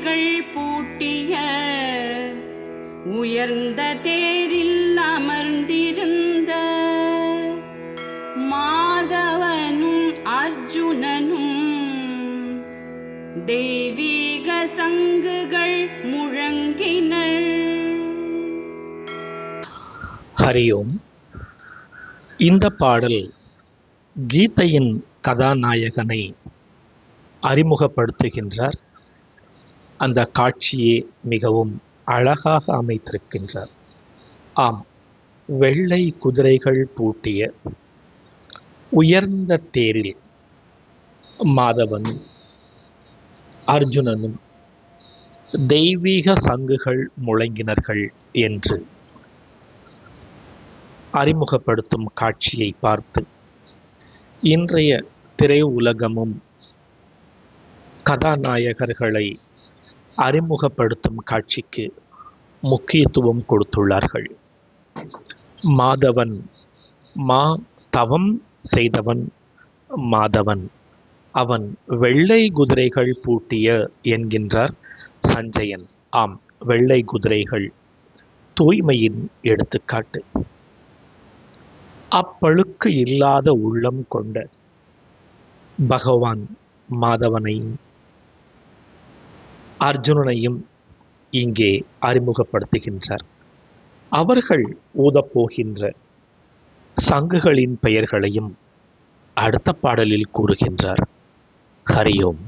சங்குகள் பூட்டிய உயர்ந்த தேரில் அமர்ந்திருந்த மாதவனும் அர்ஜுனனும் தெய்வீக சங்குகள் முழங்கினர். ஹரியோம். இந்த பாடல் கீதையின் கதாநாயகனை அறிமுகப்படுத்துகின்றார். அந்த காட்சியே மிகவும் அழகாக அமைத்திருக்கின்றார். ஆம், வெள்ளை குதிரைகள் பூட்டிய உயர்ந்த தேரில் மாதவனும் அர்ஜுனனும் தெய்வீக சங்குகள் முழங்கினர்கள் என்று அறிமுகப்படுத்தும் காட்சியை பார்த்து இன்றைய திரையுலகமும் கதாநாயகர்களை அறிமுகப்படுத்தும் காட்சிக்கு முக்கியத்துவம் கொடுத்துள்ளார்கள். மாதவன், தவம் செய்தவன் மாதவன், அவன் வெள்ளை குதிரைகள் பூட்டிய என்கின்றார் சஞ்சயன். ஆம், வெள்ளை குதிரைகள் தூய்மையின் எடுத்துக்காட்டு. அப்பழுக்கு இல்லாத உள்ளம் கொண்ட பகவான் மாதவனையும் அர்ஜுனனையும் இங்கே அறிமுகப்படுத்துகின்றார். அவர்கள் ஊதப்போகின்ற சங்குகளின் பெயர்களையும் அடுத்த பாடலில் கூறுகின்றார். ஹரியோம்.